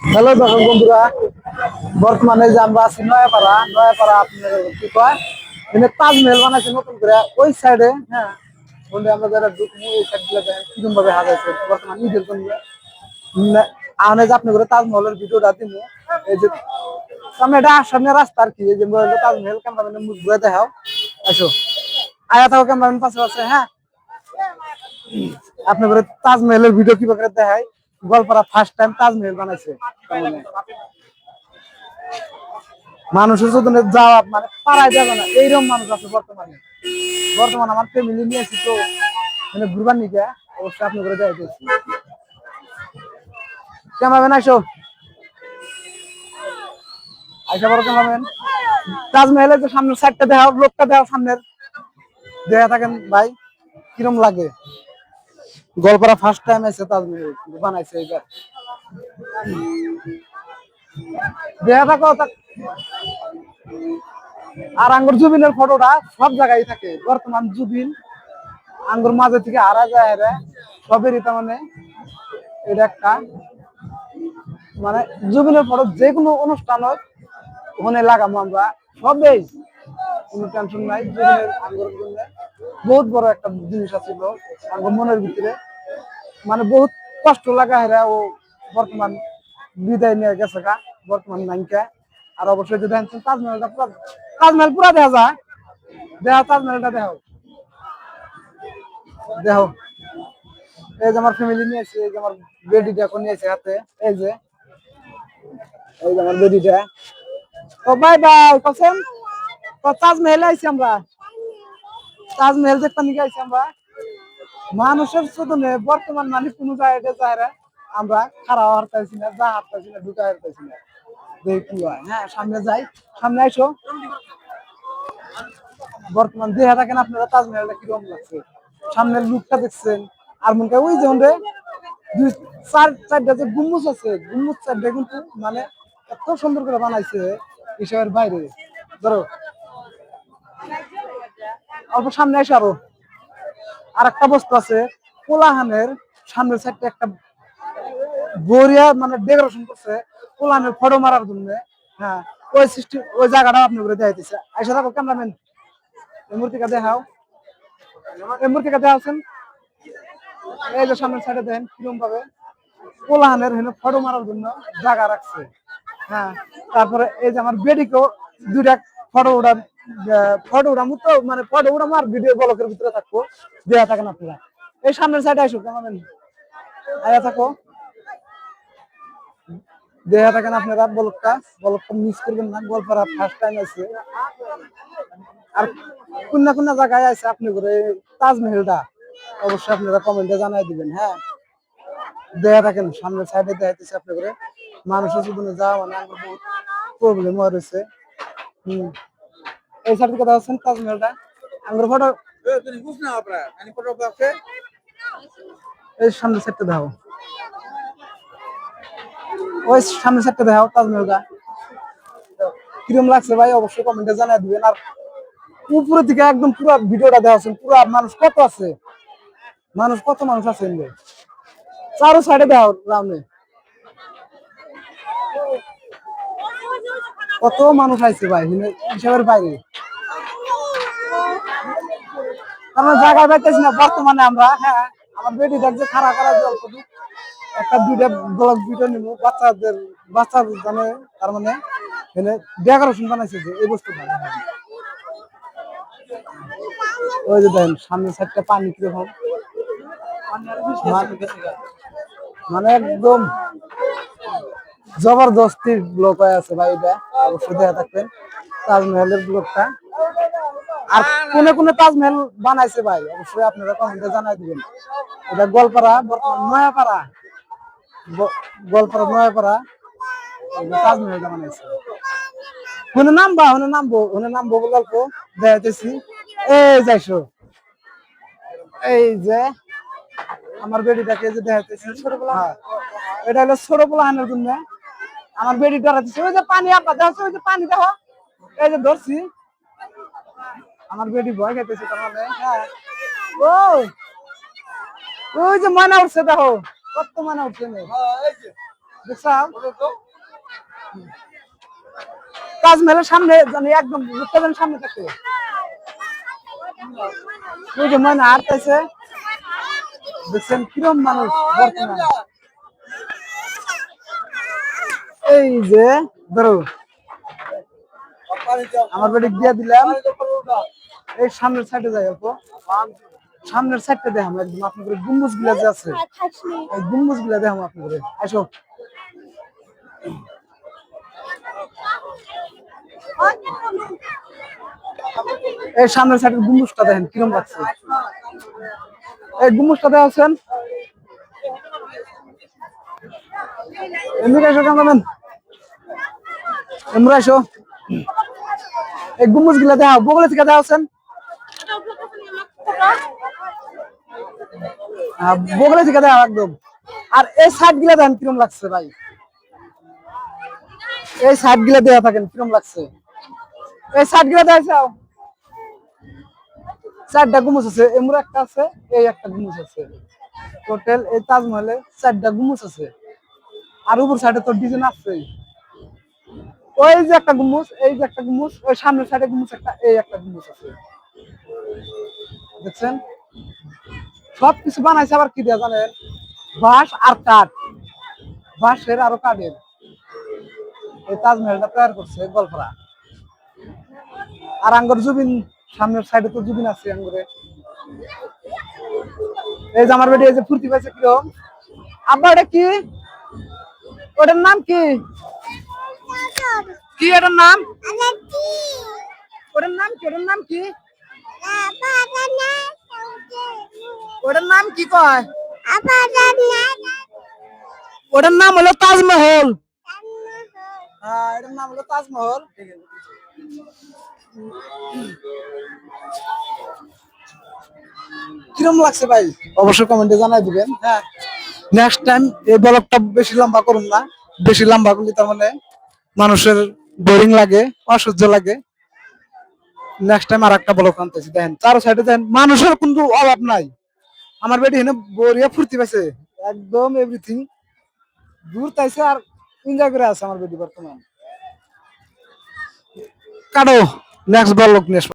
Hello দর্শক বন্ধুরা, বর্তমানে যে আমরা আছি নয়াপাড়া আপনার কি কয় এখানে তাজমহল বানাইছে নতুন করে ওই সাইডে। হ্যাঁ বন্ধু, আমরা যারা ঢুকবো ওই সাইড গুলো দেখেন কিরকম ভাবে হাজাইছে বর্তমান ঈদের জন্য। আনে যে আপনি করে তাজমহলের ভিডিওটা দিব এই যে সামনে রাস্তা আর কি, এই যে তাজমহল ক্যামেরাম্যানের মুখ ঘুরে দেখাও। আসো আয়া থাকো ক্যামেরাম্যান পাশে পাশে। হ্যাঁ, আপনি করে তাজমহলের ভিডিও কিভাবে দেখায়। গোয়ালপাড়া ফার্স্ট টাইম তাজমহল বানাইছে। মানুষের জন্য যাওয়া মানে পাড়ায় যাবে না এইরকম মানুষ আছে বর্তমানে। আমার ফ্যামিলি নিয়ে আছি তো মানে ঘুরবার নিকে অবশ্যই আপনি করে যাইতেছি। ক্যামেরাম্যান আসো, আইসা বড় ক্যামেরাম্যান। তাজমহলের যে সামনের সাইডটা দেখাও, লোকটা দেখাও সামনের, দেখা থাকেন ভাই কিরম লাগে। গোয়ালপাড়া ফার্স্ট টাইম আছে তাজমহল বানাইছে এইবার। দেখা থাকো। আর আঙ্গুর জুবিনের ফটোটা সব জায়গায় থাকে বর্তমান। জুবিন আঙ্গুর মাঝে থেকে হারা যায় রে সবেরই, তার মানে এটা একটা মানে জুবিনের ফটো যে কোনো অনুষ্ঠান হয় ওখানে লাগাবো আমরা সবেই, কোনো টেনশন নাই। জুবিনের আঙ্গুর জন্য বহুত বড় একটা জিনিস আছিল আঙ্গুর মনের ভিতরে, মানে বহুত কষ্ট লাগা হেরা ও বর্তমান বিদায় নিয়ে গেছে গা বর্তমান নাইকা। আর অবশ্যই যদি তাজমহলটা পুরো তাজমহল পুরা দেখা যায়, দেখো তাজমহলটা দেখো দেখো। এই যে আমার ফ্যামিলি নিয়েছে, এই যে আমার বেডিটা এখন নিয়েছে হাতে, এই যে আমার বেডিটা। ও বাই বাই কসম, তাজমহল আইছি আমরা, তাজমহল দেখতে নিয়ে আইছি আমরা। মানুষের শুধুনে বর্তমান মানে কোনো জায়গায় যায় আমরা খারাপ হারতাইছি না, যা হারতাইছি না, ঢুকা হারতাইছি না। দেখি হ্যাঁ সামনে যাই, সামনে আইসো। বর্তমান দেখা থাকেন আপনারা তাজমহলটা কিরকম লাগছে, সামনের লুকটা দেখছেন। আর মনে করেন ওই যে দুই চারটা যে গুম্বুজ আছে, গুম্বুজ চারটা কিন্তু মানে এত সুন্দর করে বানাইছে হিসাবের বাইরে। ধরো অল্প সামনে এসে আরো আর একটা বস্তু আছে কোলাহানের সামনের সাইডটা একটা বরিয়া মানে ডেকোরেশন করছে কোলাহানের ফটো মারার জন্য। হ্যাঁ, ওই সিস্টেম ওই জায়গাটাও আপনি করে দেখাইতেছে। আইসা থাকো ক্যামেরাম্যান, এই মূর্তিটা দেখাও, এই মূর্তিটা দেখাচ্ছেন। এই যে সামনের সাইডে দেখেন কিরকম ভাবে কোলাহানের ফটো মারার জন্য জায়গা রাখছে। হ্যাঁ, তারপরে এই যে আমার বেডিকেও দুইটা ফটো উঠাম তো, মানে ফটো উঠাম আর ভিডিও ব্লকের ভিতরে থাকবো, দেওয়া থাকেন আপনারা। এই সামনের সাইডে আসো কেমন আয়া থাকো, দেওয়া থাকেন আপনারা। ব্লকটা মিস করবেন না, গোয়ালপাড়া ফার্স্ট টাইম আছে। আর কোন জায়গায় আছে আপনি করে তাজমহলটা অবশ্যই আপনারা কমেন্টে জানাই দিবেন। হ্যাঁ, দেয়া থাকেন সামনের সাইডে দেখাইতেছে আপনি করে। মানুষের জীবনে যাওয়া মানে আমার বহুত প্রবলেম হয়েছে। এই সাইডে কথা আছেন তাজমহলটা আমার ফটো এই সামনের সাইডটা দেখাও, ওই সামনের সাইডটা দেখাও তাজমহলটা কিরকম লাগছে ভাই অবশ্যই কমেন্টে জানাই দিবেন। আর উপরে থেকে একদম পুরো ভিডিওটা দেখাচ্ছেন, পুরো মানুষ কত আছে, মানুষ আছে চারো সাইডে দেখাও রাউন্ডে কত মানুষ আইছে ভাই হিসাবের বাইরে। আমরা জায়গায় পাইতেছি না বর্তমানে আমরা। হ্যাঁ, আমার বেটি দেখছে খারাপ করা জল একটা দুইটা ব্লগ ভিডিও নিব বাচ্চাদের জানে, তার মানে ডেকোরেশন বানাইছে যে এই বস্তুটা। ওই যে দেখেন সামনের সাইডটা পানি কিরকম, মানে একদম জবরদস্তি ব্লক হয়ে আছে ভাই। এটা অবশ্যই দেখা থাকবেন তাজমহলের ব্লকটা। আর কোনে তাজমহল বানাইছে ভাই অবশ্যই আপনারা কমেন্টে জানাই দিবেন। এটা গোয়ালপাড়া নয়াপাড়া, নয়াপাড়া তাজমহলটা বানাইছে। নামবো গল্প দেখাইতেছি। এই যাইছো, এই যে আমার বেডিটাকে যে দেখাইতেছি ছোটবেলা, এটা হলো ছোটবেলা আনার জন্য আমার বেডি ডরাইতেছে। ওই যে পানি আপা দেখো, ওই যে পানি দেখো, এই যে ধরছি আমার বেডি ভয় খাইতেছে তার মানে। হ্যাঁ, ওই যে ময়না উঠছে দেখো, কত ময়না উঠছে। দেখছাও তাজমহলের সামনে জানি একদম রূপটা সামনে থাকে ওই যে মনে হাঁটতেছে দেখছেন কিরম মানুষ বর্তমান এই যে ধরো আমার বাড়ি দিয়ে দিলাম এই সামনের সাইডে যাই অল্প সামনের সাইডটা দেখাম একদম আপনাদের গুম্বুজ গুলা যে আছে এই গুম্বুজ গুলা দেখাম আপনাদের আসো এই সামনের সাইডের গুম্বুজটা দেখেন কিরম লাগছে এই গুম্বুজটা দেখাচ্ছেন এমনি আসো কেমন এমনি আসো এই গুম্বুজ গুলা দেখাও বগলে থেকে দেখাচ্ছেন বগলে থেকে দেখাও একদম আর এই সাইড গুলা দেখেন কিরম লাগছে ভাই এই সাইড গুলা দেওয়া থাকেন কিরম লাগছে এই সাইড গুলা দেখাও চারটা গুমুজ আছে এমুর একটা আছে এই একটা গুমুজ আছে টোটাল এই তাজমহলে চারটা গুমুজ আছে আর উপর সাইডে তো ডিজাইন আছে ওই যে একটা গুমুজ এই যে একটা গুমুজ ওই সামনের সাইডে গুমুজ একটা এই একটা গুমুজ আছে দেখছেন সবকিছু বানাইছে আবার কি দেয়া জানেন বাঁশ আর কাঠ বাঁশের আরো কাঠের এই তাজমহলটা তৈরি করছে গল্পরা আর আঙ্গর জুবিন সামনের সাইডে তো জুবিন আছে আঙ্গুরে এই যে আমার বেটি এই যে ফুর্তি পাইছে কিরম আব্বা এটা কি ওটার নাম কি কি এটার নাম ওটার নাম কি ওটার নাম কি ওটার নাম কি কয় ওটার নাম হলো তাজমহল হ্যাঁ এটার নাম হলো তাজমহল কিরম লাগছে ভাই অবশ্যই কমেন্টে জানাই দিবেন হ্যাঁ নেক্সট টাইম এই ব্লগটা বেশি লম্বা করুন না বেশি লম্বা করলে তার মানে মানুষের বোরিং লাগে অসহ্য লাগে নেক্সট টাইম আর একটা ব্লগ আনতেছি দেখেন চারো সাইডে দেখেন মানুষের কিন্তু অভাব নাই আমার বেটি এনে বরিয়া ফুর্তি পাইছে একদম এভরিথিং দূর তাইছে আর এনজয় করে আছে আমার বেটি বর্তমান কাটো নেক্সট ব্লগ নেক্সট